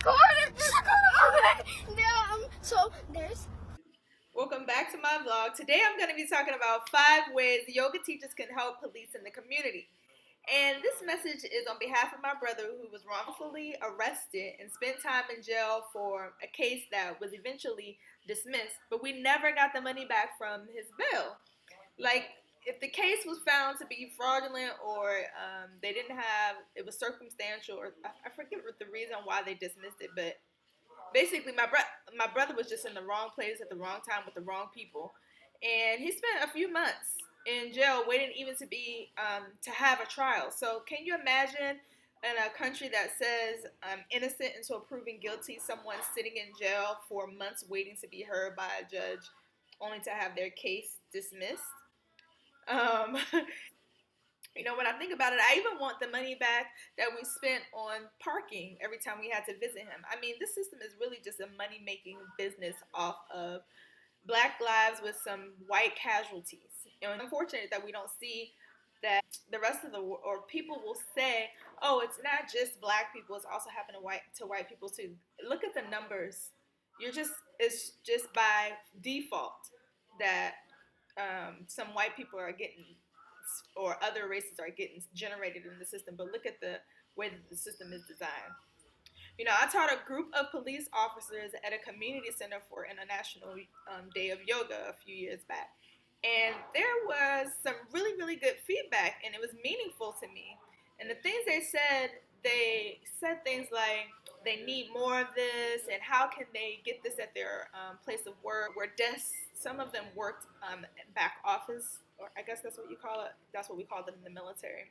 So there's. Welcome back to my vlog. Today I'm going to be talking about 5 ways yoga teachers can help police in the community. And this message is on behalf of my brother who was wrongfully arrested and spent time in jail for a case that was eventually dismissed, but we never got the money back from his bail. Like, if the case was found to be fraudulent or they didn't have, it was circumstantial, or I forget the reason why they dismissed it, but basically my brother was just in the wrong place at the wrong time with the wrong people, and he spent a few months in jail waiting even to be to have a trial. So can you imagine in a country that says innocent until proven guilty, someone sitting in jail for months waiting to be heard by a judge only to have their case dismissed? um, when I think about it, I even want the money back that we spent on parking every time we had to visit him. I mean, this system is really just a money-making business off of black lives with some white casualties. And it's unfortunate that we don't see that the rest of the world, or people will say, oh, it's not just black people, it's also happening to white people too. Look at the numbers. It's just by default that some white people are getting, or other races are getting generated in the system. But look at the way that the system is designed. I taught a group of police officers at a community center for International Day of Yoga a few years back. And there was some really, really good feedback, and it was meaningful to me. And the things they said things like they need more of this, and how can they get this at their place of work, where desks, some of them worked back office, or I guess that's what you call it. That's what we called it in the military.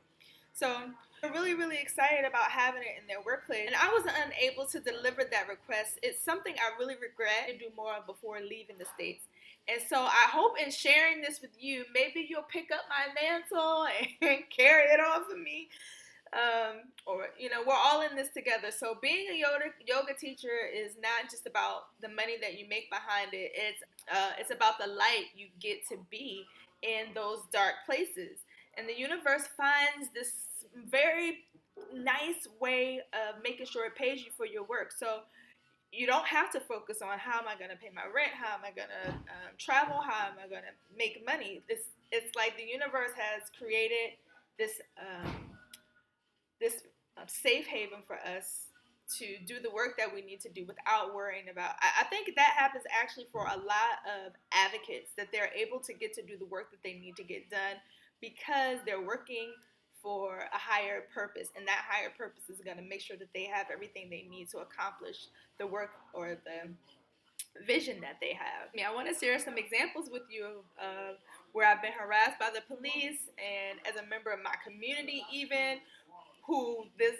So they're really, really excited about having it in their workplace. And I was unable to deliver that request. It's something I really regret to do more of before leaving the States. And so I hope in sharing this with you, maybe you'll pick up my mantle and carry it off of me. We're all in this together. So being a yoga teacher is not just about the money that you make behind it. It's about the light you get to be in those dark places. And the universe finds this very nice way of making sure it pays you for your work. So you don't have to focus on how am I going to pay my rent, how am I going to travel, how am I going to make money. It's like the universe has created this safe haven for us to do the work that we need to do without worrying about. I think that happens actually for a lot of advocates, that they're able to get to do the work that they need to get done because they're working for a higher purpose, and that higher purpose is going to make sure that they have everything they need to accomplish the work or the vision that they have. I want to share some examples with you of where I've been harassed by the police, and as a member of my community even, who this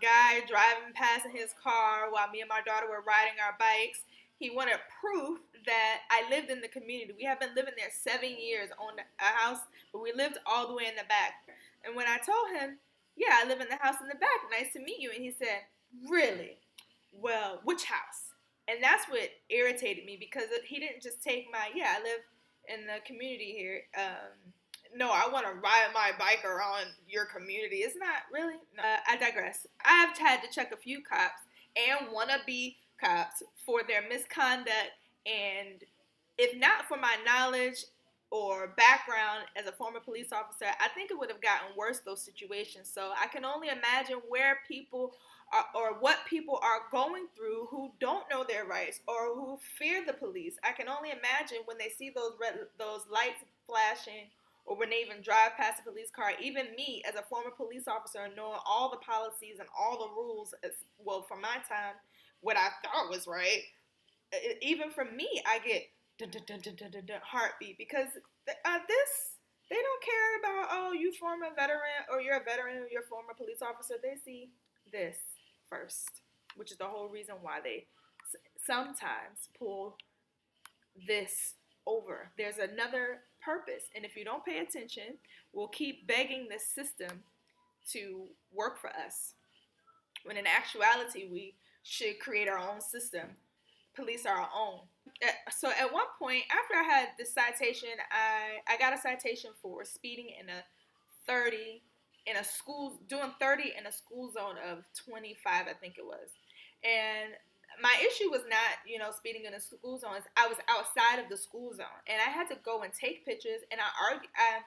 guy driving past in his car while me and my daughter were riding our bikes, he wanted proof that I lived in the community. We have been living there 7 years on a house, but we lived all the way in the back. And when I told him, yeah, I live in the house in the back, nice to meet you, and he said, really? Well, which house? And that's what irritated me, because he didn't just take my, yeah, I live in the community here. No, I want to ride my bike around your community. It's not really. No. I digress. I've had to check a few cops and wannabe cops for their misconduct, and if not for my knowledge or background as a former police officer, I think it would have gotten worse, those situations. So I can only imagine where people are, or what people are going through, who don't know their rights or who fear the police. I can only imagine when they see those lights flashing, or when they even drive past a police car. Even me, as a former police officer, knowing all the policies and all the rules, for my time, what I thought was right, even from me, I get heartbeat, because they don't care about, oh, you former veteran, or you're a veteran, or you're a former police officer. They see this first, which is the whole reason why they sometimes pull this over. There's another purpose, and if you don't pay attention, we'll keep begging the system to work for us, when in actuality we should create our own system, police our own. So at one point, after I had this citation, I got a citation for speeding in a 30 in a school, doing 30 in a school zone of 25, I think it was. And my issue was not, speeding in the school zone. I was outside of the school zone, and I had to go and take pictures. And I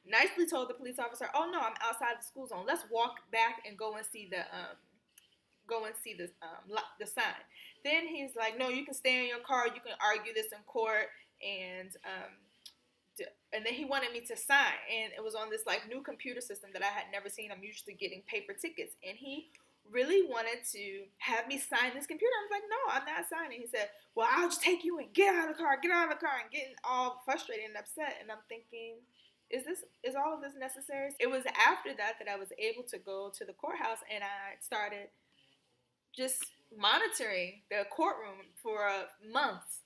nicely told the police officer, "Oh no, I'm outside the school zone. Let's walk back and go and see the sign." Then he's like, "No, you can stay in your car. You can argue this in court." And then he wanted me to sign, and it was on this like new computer system that I had never seen. I'm used to getting paper tickets, and he really wanted to have me sign this computer. I was like, "No, I'm not signing." He said, "Well, I'll just take you and get out of the car, and getting all frustrated and upset. And I'm thinking, is all of this necessary? It was after that I was able to go to the courthouse, and I started just monitoring the courtroom for months.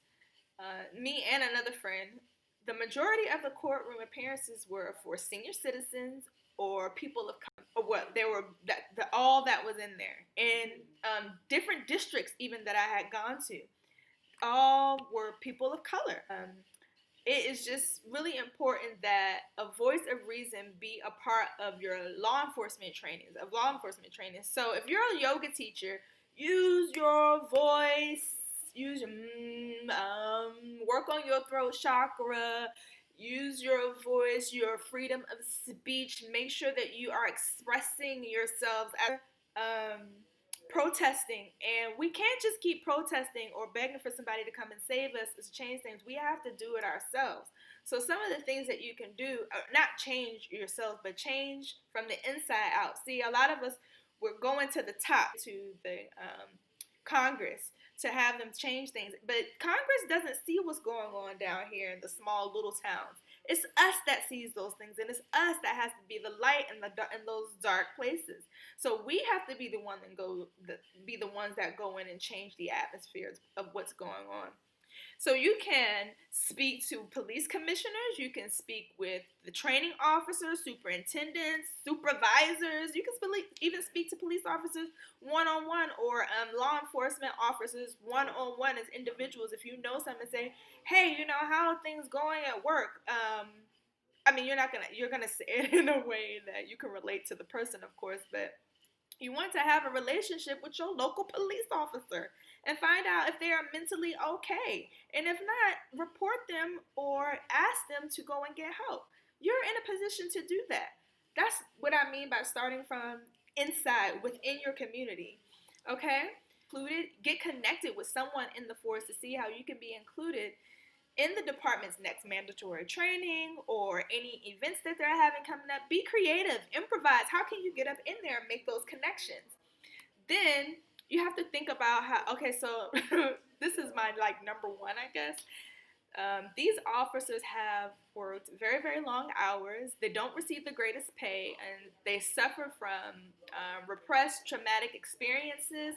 Me and another friend. The majority of the courtroom appearances were for senior citizens or people of color, or what they were, all that was in there. And different districts even that I had gone to, all were people of color. It is just really important that a voice of reason be a part of your law enforcement trainings, So if you're a yoga teacher, use your voice, use your, work on your throat chakra, use your voice, your freedom of speech. Make sure that you are expressing yourselves as protesting. And we can't just keep protesting or begging for somebody to come and save us to change things. We have to do it ourselves. So some of the things that you can do, not change yourself, but change from the inside out. See, a lot of us, we're going to the top, to the Congress, to have them change things. But Congress doesn't see what's going on down here in the small little towns. It's us that sees those things, and it's us that has to be the light in those dark places. So we have to be the ones that go in and change the atmosphere of what's going on. So you can speak to police commissioners, you can speak with the training officers, superintendents, supervisors, you can even speak to police officers one-on-one, or law enforcement officers one-on-one as individuals. If you know something, say, "Hey, how are things going at work?" You're gonna say it in a way that you can relate to the person, of course, but you want to have a relationship with your local police officer and find out if they are mentally okay. And if not, report them or ask them to go and get help. You're in a position to do that. That's what I mean by starting from inside, within your community. Okay? Get connected with someone in the force to see how you can be included in the department's next mandatory training or any events that they're having coming up. Be creative, improvise. How can you get up in there and make those connections? Then you have to think about so this is my number one, I guess. These officers have worked very, very long hours. They don't receive the greatest pay, and they suffer from repressed traumatic experiences,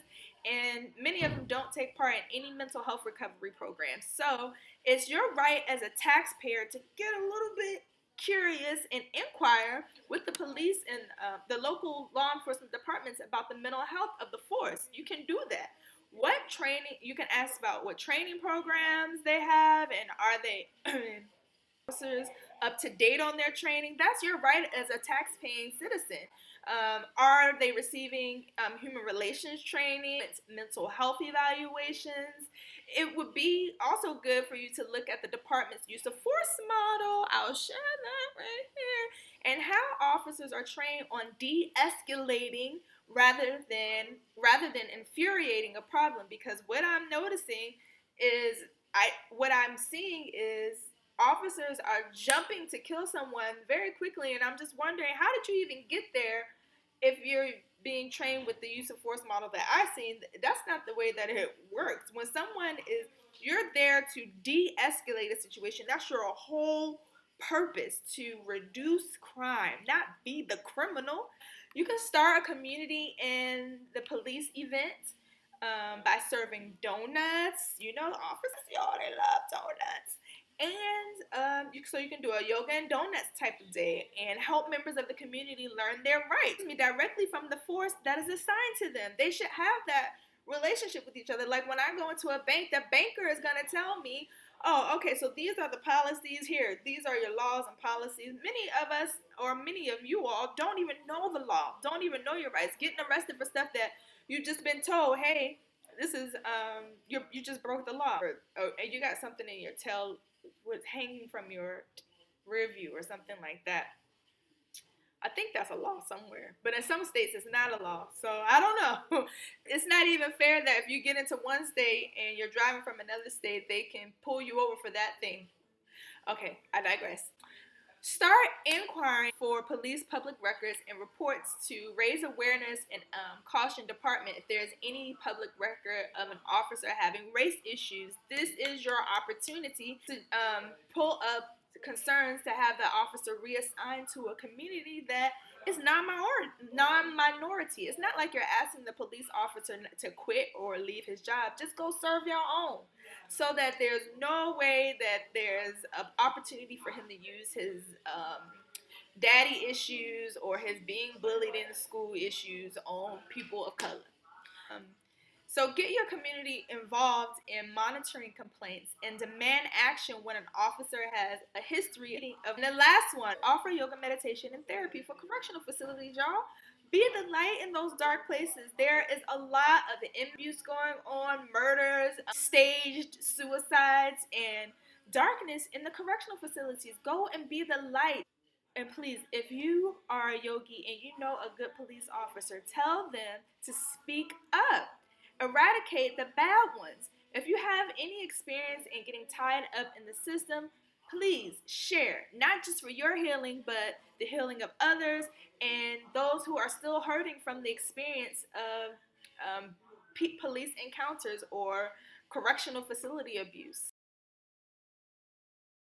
and many of them don't take part in any mental health recovery programs. So it's your right as a taxpayer to get a little bit curious and inquire with the police and the local law enforcement departments about the mental health of the force. You can do that. What training, you can ask about what training programs they have, and are they officers up to date on their training? That's your right as a tax-paying citizen. Are they receiving human relations training, mental health evaluations? It would be also good for you to look at the department's use of force model. I'll share that right here. And how officers are trained on de-escalating rather than infuriating a problem. Because what I'm noticing is, what I'm seeing is officers are jumping to kill someone very quickly, and I'm just wondering, how did you even get there if you're being trained with the use of force model that I've seen? That's not the way that it works. When you're there to de-escalate a situation. That's your whole purpose, to reduce crime, not be the criminal. You can start a community in the police event by serving donuts. Officers, y'all, they love donuts. And so you can do a yoga and donuts type of day and help members of the community learn their rights directly from the force that is assigned to them. They should have that relationship with each other. Like when I go into a bank, the banker is going to tell me, "Oh, okay, so these are the policies here. These are your laws and policies." Many of us, or many of you all, don't even know the law, don't even know your rights, getting arrested for stuff that You've just been told, hey, this is you just broke the law, or you got something in your tail was hanging from your rear view or something like that. I think that's a law somewhere, but in some states it's not a law. So I don't know. It's not even fair that if you get into one state and you're driving from another state, they can pull you over for that thing. Okay, I digress. Start inquiring for police public records and reports to raise awareness and caution department if there's any public record of an officer having race issues. This is your opportunity to pull up concerns to have the officer reassigned to a community that is non-minority. It's not like you're asking the police officer to quit or leave his job. Just go serve your own, so that there's no way that there's an opportunity for him to use his daddy issues or his being bullied in school issues on people of color. So get your community involved in monitoring complaints and demand action when an officer has a history of. And the last one, offer yoga, meditation, and therapy for correctional facilities, y'all. Be the light in those dark places. There is a lot of abuse going on, murders, staged suicides, and darkness in the correctional facilities. Go and be the light. And please, if you are a yogi and you know a good police officer, tell them to speak up. Eradicate the bad ones. If you have any experience in getting tied up in the system, please share, not just for your healing, but the healing of others and those who are still hurting from the experience of police encounters or correctional facility abuse.